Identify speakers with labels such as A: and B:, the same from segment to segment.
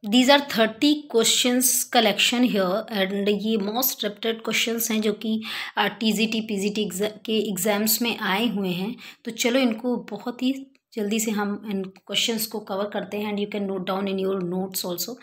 A: These are 30 questions collection here and ये most repeated questions हैं जो कि टीजीटी पीजीटी के एग्ज़ाम्स में आए हुए हैं। तो चलो इनको बहुत ही जल्दी से हम इन क्वेश्चंस को कवर करते हैं and you can note down in your notes also.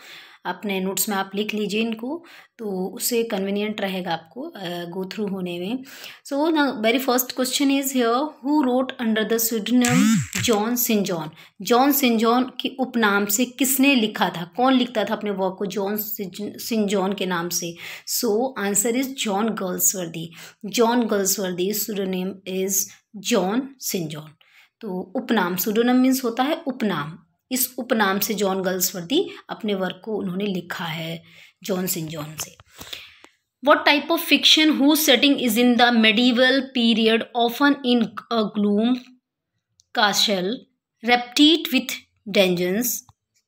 A: अपने नोट्स में आप लिख लीजिए इनको, तो उससे कन्वीनियंट रहेगा आपको गो थ्रू होने में। So the very first question is here, who wrote under the pseudonym John Saint John. John Saint John के उपनाम से किसने लिखा था, कौन लिखता था अपने वर्क को जॉन सेंट जॉन के नाम से? So answer is John Galsworthy. John Galsworthy pseudonym is John Saint John. तो उपनाम, स्यूडोनिम मीन्स होता है उपनाम, इस उपनाम से जॉन गर्ल्सवर्दी अपने वर्क को उन्होंने लिखा है जॉन सेंट जॉन से। What type of fiction whose setting is in the medieval period, often in a gloom castle, replete with dungeons,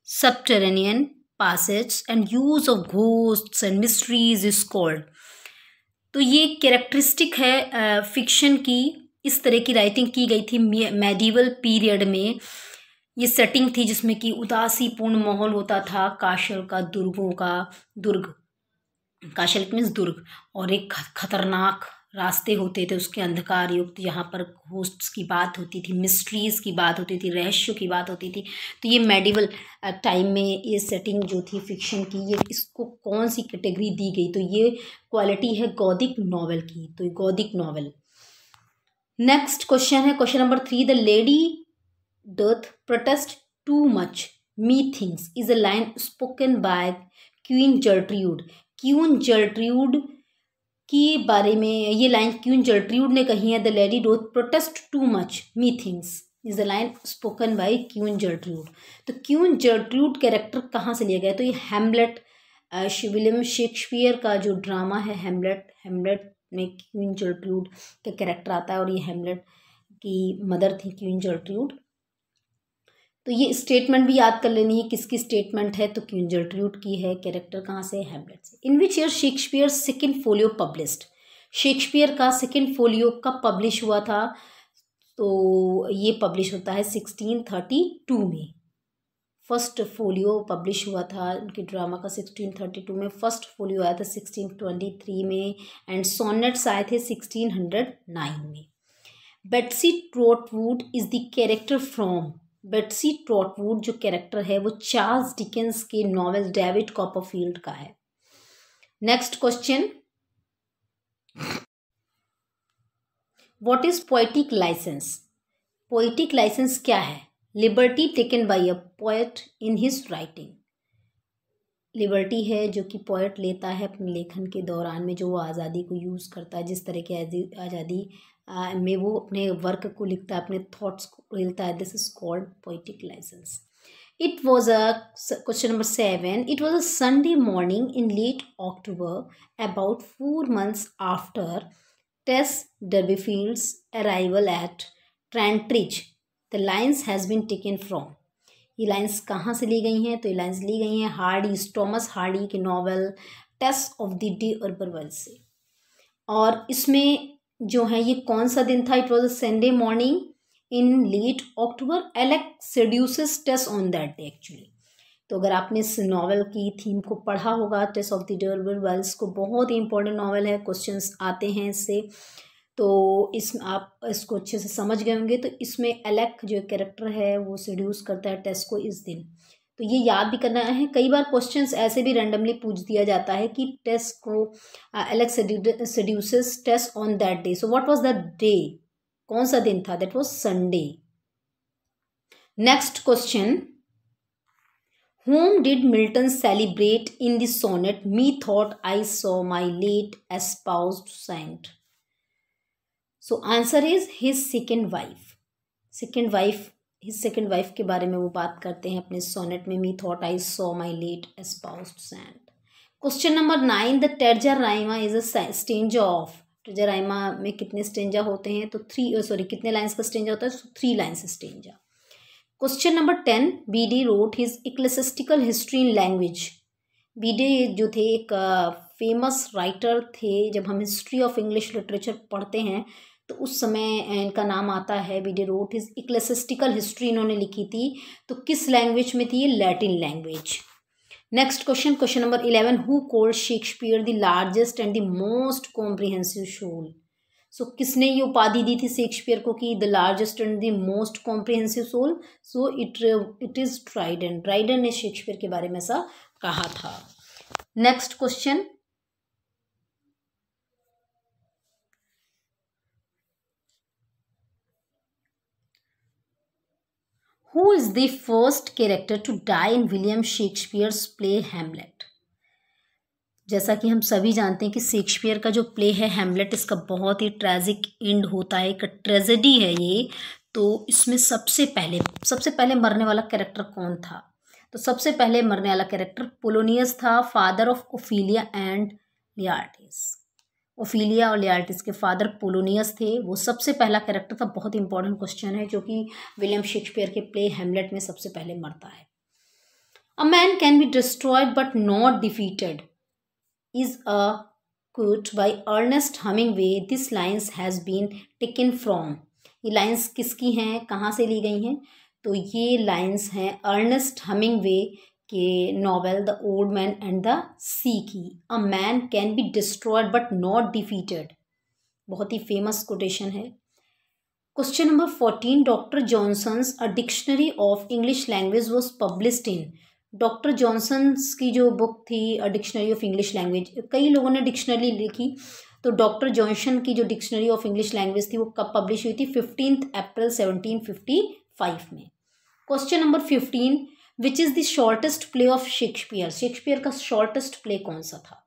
A: subterranean passages, and use of ghosts and mysteries is called? तो ये characteristic है fiction की, इस तरह की writing की गई थी मेडिवल पीरियड में। ये सेटिंग थी जिसमें कि उदासी पूर्ण माहौल होता था, काशल का, दुर्गों का, दुर्ग, काशल मीन्स दुर्ग, और एक खतरनाक रास्ते होते थे उसके अंधकार युक्त, यहाँ पर होस्ट्स की बात होती थी, मिस्ट्रीज़ की बात होती थी, रहस्यों की बात होती थी। तो ये मेडिवल टाइम में ये सेटिंग जो थी फिक्शन की, ये इसको कौन सी कैटेगरी दी गई? तो ये क्वालिटी है गॉथिक नॉवेल की, तो ये गॉथिक नॉवेल। नेक्स्ट क्वेश्चन है question number 3, the lady doth protest too much methinks is a line spoken by queen Gertrude. Queen Gertrude के बारे में ये लाइन क्वीन जर्ट्रूड ने कही है, the lady doth protest too much methinks is the line spoken by queen Gertrude. तो queen Gertrude character कहाँ से लिया गया? तो ये हैमलेट, विलियम शेक्सपियर का जो ड्रामा है हैमलेट, हैमलेट में क्वीन जर्ट्रूड का कैरेक्टर आता है और ये हैमलेट की मदर थी क्वीन जर्ट्रूड। तो ये स्टेटमेंट भी याद कर लेनी है, किसकी स्टेटमेंट है? तो क्वीन जर्ट्रूड की है। कैरेक्टर कहाँ से? हैमलेट से। In which year Shakespeare second folio published? Shakespeare का सेकेंड फोलियो कब पब्लिश हुआ था? तो ये पब्लिश होता है 1632 में। फर्स्ट फोलियो पब्लिश हुआ था उनके ड्रामा का 1632 में, फर्स्ट फोलियो आया था 1623 में, एंड सोनेट्स आए थे 1609 में। Betsey Trotwood is the character from, Betsey Trotwood जो कैरेक्टर है वो चार्ल्स डिकेंस के नॉवेल डेविड कॉपरफील्ड का है। Next question, what is poetic licence? Poetic licence क्या है? Liberty taken by a poet in his writing. Liberty है जो कि पोएट लेता है अपने लेखन के दौरान में, जो वो आज़ादी को यूज़ करता है, जिस तरह की आज़ादी में वो अपने वर्क को लिखता है, अपने थॉट्स को लिखता है, this is called poetic licence. It was a question number 7, it was a Sunday morning in late October about 4 months after Tess Durbeyfield's arrival at Trantridge the lines has been taken from. ये lines कहाँ से ली गई हैं? तो ये lines ली गई हैं हार्डी, टॉमस हार्डी के novel Tess of the D'Urbervilles से। और इसमें जो है ये कौन सा दिन था? It was a Sunday morning in late October, Alec seduces Tess on that day actually. तो अगर आपने इस नॉवेल की थीम को पढ़ा होगा, टेस ऑफ द डे अर्बरवेल्स को, बहुत ही इंपॉर्टेंट नॉवेल है, क्वेश्चंस आते हैं इससे, तो आप इसको अच्छे से समझ गए होंगे। तो इसमें एलेक जो कैरेक्टर है वो सेड्यूस करता है टेस को इस दिन, तो ये याद भी करना है। कई बार क्वेश्चंस ऐसे भी रैंडमली पूछ दिया जाता है कि टेस को Alec seduces Tess on that day, so what was the day? कौन सा दिन था? That was Sunday. Next question, whom did Milton celebrate in the sonnet methought I saw my late espoused saint? So answer is his second wife. second wife, his second wife के बारे में वो बात करते हैं अपने सोनेट में, methought I saw my late espoused saint. Question number 9, the टेरजा Raima is a stanza of. टेरजा Raima में कितने स्टेंजा होते हैं? तो कितने लाइन्स का स्टेंजा होता है? 3 lines stanza. Question number 10, Bede wrote his ecclesiastical history in language. Bede जो थे एक फेमस राइटर थे, जब हम हिस्ट्री ऑफ इंग्लिश लिटरेचर पढ़ते हैं तो उस समय इनका नाम आता है। Bede wrote his ecclesiastical history इन्होंने लिखी थी, तो किस लैंग्वेज में थी? ये Latin language. Next question, question number 11, who called Shakespeare the largest and the most comprehensive soul. So किसने ये उपाधि दी थी शेक्सपियर को कि the largest and the most comprehensive soul? So it is Dryden. Dryden ने शेक्सपियर के बारे में ऐसा कहा था। Next question, who is the first character to die in William Shakespeare's play Hamlet. जैसा कि हम सभी जानते हैं कि शेक्सपियर का जो प्ले है हैमलेट, इसका बहुत ही ट्रेजिक एंड होता है, एक ट्रेजेडी है ये। तो इसमें सबसे पहले मरने वाला कैरेक्टर कौन था? तो सबसे पहले मरने वाला कैरेक्टर पोलोनियस था, father of Ophelia and Laertes. Ophelia और लियार्टिस के फादर पोलोनियस थे, वो सबसे पहला कैरेक्टर था। बहुत इंपॉर्टेंट क्वेश्चन है जो कि विलियम शेक्सपियर के प्ले हैमलेट में सबसे पहले मरता है। अ man can be destroyed but not defeated is a quote by Ernest Hemingway. This lines has been taken from. ये लाइन्स किसकी हैं, कहाँ से ली गई हैं? तो ये लाइन्स हैं अर्नेस्ट हमिंगवे के novel the old man and the sea की। A man can be destroyed but not defeated, बहुत ही फेमस कोटेशन है। Question number 14, doctor Johnson's a dictionary of English language was published in. Doctor Johnson's की जो book थी a dictionary of English language, कई लोगों ने डिक्शनरी लिखी, तो डॉक्टर जॉनसन की जो डिक्शनरी ऑफ इंग्लिश लैंग्वेज थी वो कब पब्लिश हुई थी? 15 अप्रैल 1755 में। Question number 15, which is the shortest play of Shakespeare. Shakespeare का शॉर्टेस्ट प्ले कौन सा था?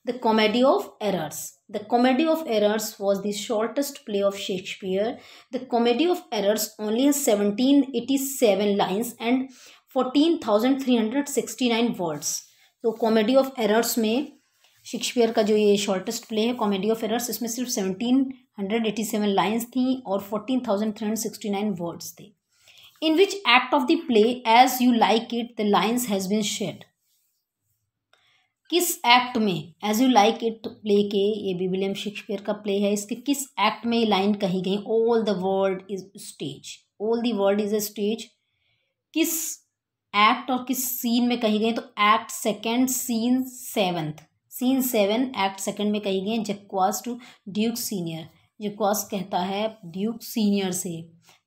A: The comedy of errors. The Comedy of Errors was the shortest play of Shakespeare. The Comedy of Errors only has 1787 lines and 14,369 words. तो comedy of errors में Shakespeare का जो ये shortest play है comedy of errors, इसमें सिर्फ 1787 lines थी और 14,369 वर्ड्स थे। In which act of the play as you like it the lines has been said. किस एक्ट में as you like it play के, ये भी विलियम शेक्सपियर का प्ले है, इसके किस एक्ट में ये लाइन कही गई? All the world is stage, all the world is a stage. किस एक्ट और किस सीन में कही गई? तो act second scene seventh, scene 7 act second में कही गई। Jaques to Duke Senior, Jaques कहता है ड्यूक सीनियर से।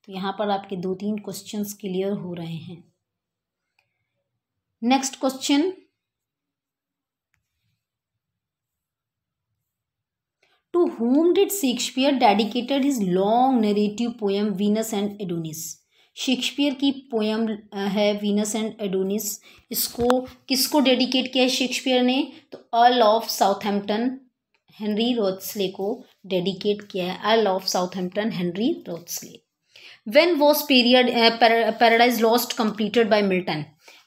A: तो यहाँ पर आपके 2-3 क्वेश्चंस क्लियर हो रहे हैं। Next question, To whom did Shakespeare dedicated his long narrative poem Venus and Adonis? Shakespeare की पोएम है वीनस एंड एडोनिस, इसको किसको डेडिकेट किया है शेक्सपियर ने? तो Earl of Southampton Henry Wriothesley को डेडिकेट किया है, Earl of Southampton Henry Wriothesley. When was Paradise Lost completed by Milton.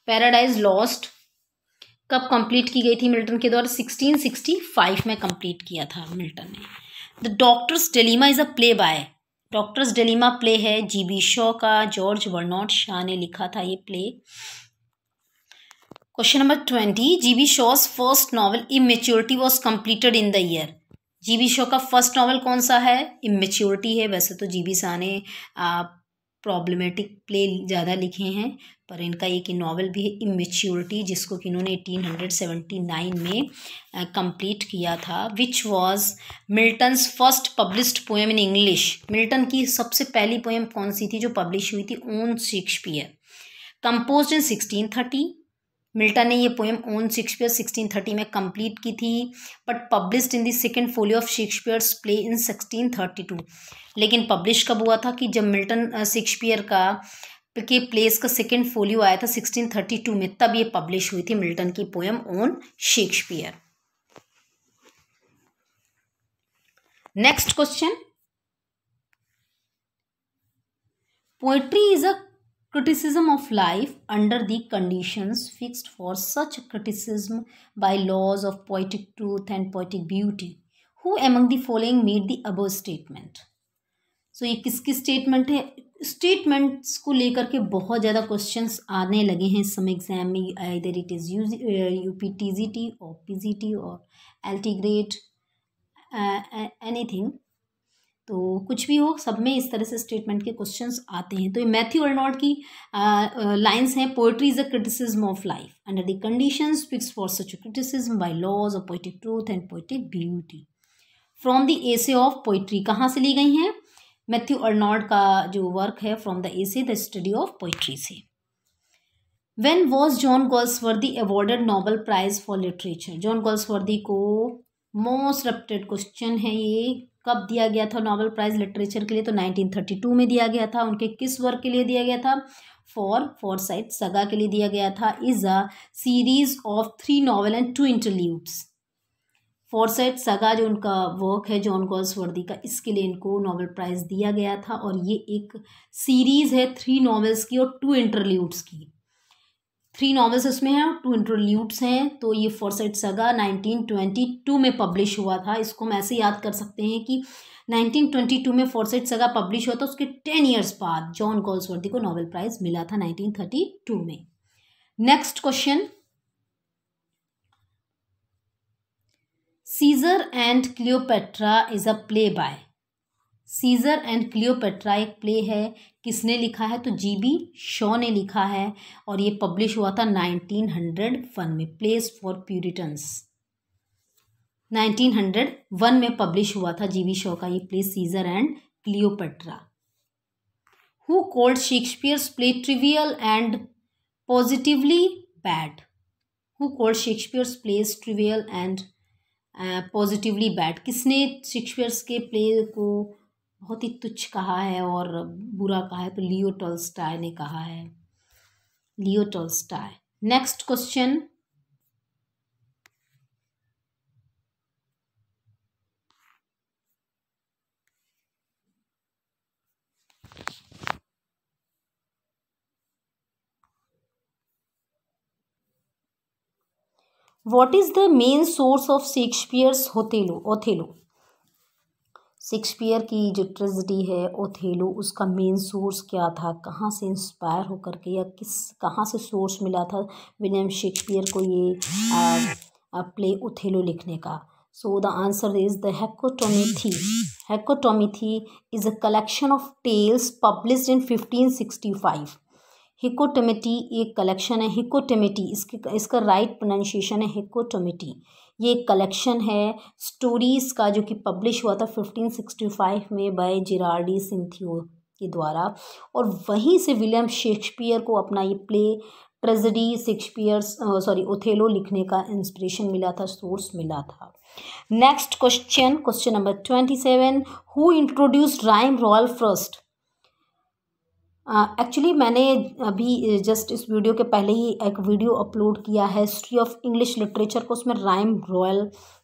A: Paradise Lost कब कंप्लीट की गई थी मिल्टन के द्वारा? 1665 में कंप्लीट किया था मिल्टन ने। The doctors dilemma is a play bye. Doctors dilemma play है जीबी शॉ का, जॉर्ज बर्नार्ड शॉ ने लिखा था ये play. Question number 20, GB shows first novel immaturity was completed in the year. GB Shaw का first novel कौन सा है? इमेच्योरिटी है। वैसे तो जीबी शॉ ने प्रॉब्लमेटिक प्ले ज़्यादा लिखे हैं, पर इनका एक नॉवल भी है इमेच्योरिटी, जिसको कि इन्होंने 1879 में कंप्लीट किया था। Which was Milton's first published poem in English. Milton की सबसे पहली पोएम कौन सी थी जो पब्लिश हुई थी? On Shakespeare, composed in 1630। Milton ने ये पोएम ऑन शेक्सपियर 1630 में कंप्लीट की थी, but published in the second folio of Shakespeare's play in 1632। लेकिन पब्लिश कब हुआ था? कि जब मिल्टन शेक्सपियर के प्लेस का सेकेंड फोलियो आया था 1632 में, तब ये पब्लिश हुई थी मिल्टन की poem on Shakespeare. Next question, poetry is a criticism of life under the conditions fixed for such criticism by laws of poetic truth and poetic beauty. Who among the following made the above statement? So ये किसकी statement है? Statements को लेकर के बहुत ज़्यादा questions आने लगे हैं इस समय एग्जाम में। आइदर इट इज़ UPTGT और PGT और LT ग्रेड एनीथिंग। तो कुछ भी हो, सब में इस तरह से स्टेटमेंट के क्वेश्चंस आते हैं। तो ये मैथ्यू अर्नोल्ट की लाइंस हैं, poetry is a criticism of life under the conditions fixed for such a criticism by laws of poetic truth and poetic beauty. From the essay of poetry कहाँ से ली गई हैं? मैथ्यू अर्नोल्ट का जो work है from the essay the study of poetry से। When was John Galsworthy awarded Nobel prize for literature? John Galsworthy को most reputed question है ये, कब दिया गया था नोबेल प्राइज लिटरेचर के लिए? तो 1932 में दिया गया था। उनके किस वर्क के लिए दिया गया था? फॉर फॉरसाइट सगा के लिए दिया गया था। Is a series of 3 novel and 2 interludes. Forsyte सगा जो उनका वर्क है जॉन गोल्सवर्दी का, इसके लिए इनको नोबेल प्राइज दिया गया था। और ये एक सीरीज है 3 नॉवेल्स की और 2 इंटरल्यूड्स की। 3 नॉवेल्स इसमें हैं और 2 इंटरल्यूड्स हैं। तो ये फॉरसाइट सगा 1922 में पब्लिश हुआ था। इसको हम ऐसे याद कर सकते हैं कि 1922 में फॉरसाइट सगा पब्लिश हुआ था, उसके 10 ईयर्स बाद जॉन गोल्सवर्दी को नोबेल प्राइज मिला था 1932 में। Next question, Caesar and Cleopatra is a play by. Caesar and Cleopatra एक प्ले है, किसने लिखा है? तो जीबी शॉ ने लिखा है और ये पब्लिश हुआ था 1901 में। प्लेस फॉर प्यूरिटन्स 1901 में पब्लिश हुआ था जीबी शॉ का ये play Caesar and Cleopatra. Who called Shakespeare's play trivial and positively bad? Who called Shakespeare's plays trivial and positively bad? किसने शेक्सपियर्स के प्ले को बहुत ही तुच्छ कहा है और बुरा कहा है? तो लियो टॉल्स्टॉय ने कहा है, Leo Tolstoy. Next question, what is the main source of Shakespeare's Othello? Shakespeare की जो ट्रेजेडी है ओथेलो, उसका मेन सोर्स क्या था? कहाँ से इंस्पायर होकर के या कहाँ से सोर्स मिला था विलियम शेक्सपियर को ये प्ले ओथेलो लिखने का? So the answer is the Hecatommithi. Hecatommithi is a collection of tales published in 1565। Hecatommithi एक कलेक्शन है, हिकोटोमिटी इसका राइट प्रोनाउंसिएशन है हिकोटोमिटी। ये एक कलेक्शन है स्टोरीज़ का जो कि पब्लिश हुआ था 1565 में बाय जिरार्डी सिंथियो के द्वारा। और वहीं से विलियम शेक्सपियर को अपना ये प्ले ट्रेजेडी ओथेलो लिखने का इंस्पिरेशन मिला था, सोर्स मिला था। Next question, question number 27, who introduced rhyme royal first? Actually मैंने अभी जस्ट इस वीडियो के पहले ही एक वीडियो अपलोड किया है हिस्ट्री ऑफ इंग्लिश लिटरेचर को, उसमें राइम रॉयल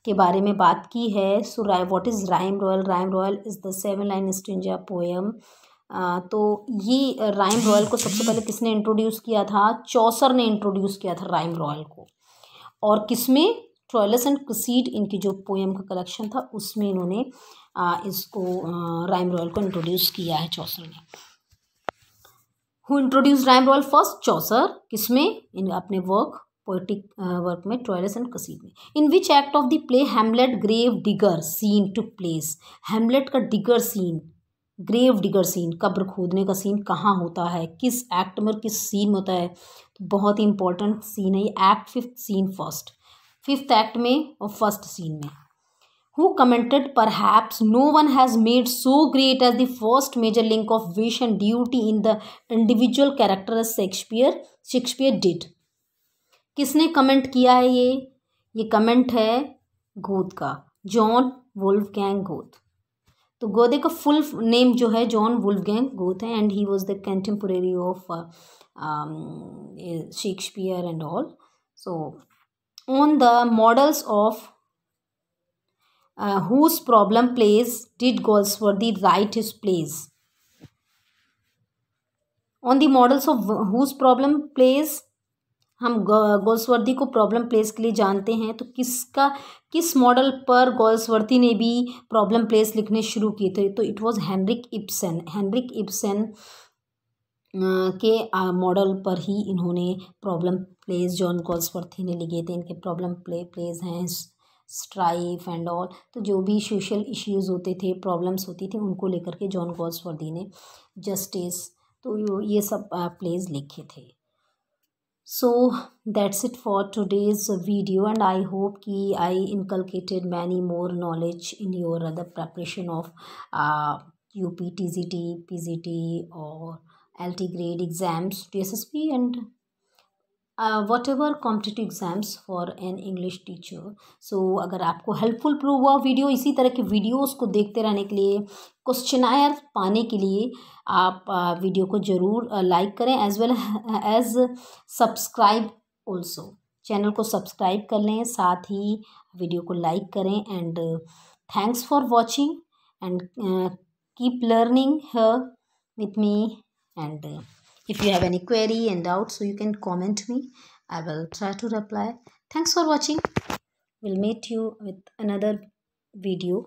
A: के बारे में बात की है। So what is rhyme royal? Rhyme royal is the 7 line stanza poem. तो ये राइम रॉयल को सबसे पहले किसने इंट्रोड्यूस किया था? चौसर ने इंट्रोड्यूस किया था राइम रॉयल को। और किसमें? ट्रोइलस एंड क्रिसीड, इनकी जो पोएम का कलेक्शन था उसमें इन्होंने इसको राइम रॉयल को इंट्रोड्यूस किया है चौसर ने। Who introduce rhyme royal first? Chaucer. किसमें? इन अपने वर्क पोएटिक वर्क में ट्रोइलस एंड क्रिसीड में। In which act of the play Hamlet grave digger scene took place? Hamlet का digger scene, grave digger scene, कब्र खोदने का scene कहाँ होता है? किस एक्ट में, किस सीन में होता है? तो बहुत ही इंपॉर्टेंट सीन है ये, act 5th scene fifth act में और फर्स्ट सीन में। Who commented, perhaps no one has made so great as the first major link of wish and duty in the individual character as Shakespeare did? किसने comment किया है ये comment है Goth का, John Wolfgang Goth. तो गोदे का full name जो है जॉन वुल्फगैंग गोथ है and he was the contemporary of Shakespeare and all. So on the models of whose problem plays did Goldsworthy write his plays? On the models of whose problem plays, हम गोल्सवर्दी को problem plays के लिए जानते हैं। तो किस model पर गोल्सवर्दी ने भी प्रॉब्लम प्लेस लिखने शुरू किए थे? तो इट वाज हेनरिक इब्सन के मॉडल पर ही इन्होंने प्रॉब्लम प्लेस जॉन गोल्सवर्दी ने लिखे थे। इनके प्रॉब्लम प्लेस हैं स्ट्राइफ एंड ऑल, तो जो भी सोशल इश्यूज होते थे, प्रॉब्लम्स होती थी, उनको लेकर के जॉन गॉल्सवर्दी ने जस्टिस, तो ये सब प्लेज लिखे थे. So that's it for today's video, and I hope कि I inculcated many more knowledge in your other preparation of UP, TZT, PZT or LT grade exams, DSSP and whatever competitive exams for an English teacher. So अगर आपको helpful prove हुआ video, इसी तरह के videos को देखते रहने के लिए, क्वेश्चनायर पाने के लिए आप वीडियो को ज़रूर लाइक करें, as well as subscribe also. Channel को सब्सक्राइब कर लें, साथ ही वीडियो को लाइक करें. And thanks for watching and keep learning here with me. And if you have any query and doubt, so you can comment me. I will try to reply. Thanks for watching. We'll meet you with another video.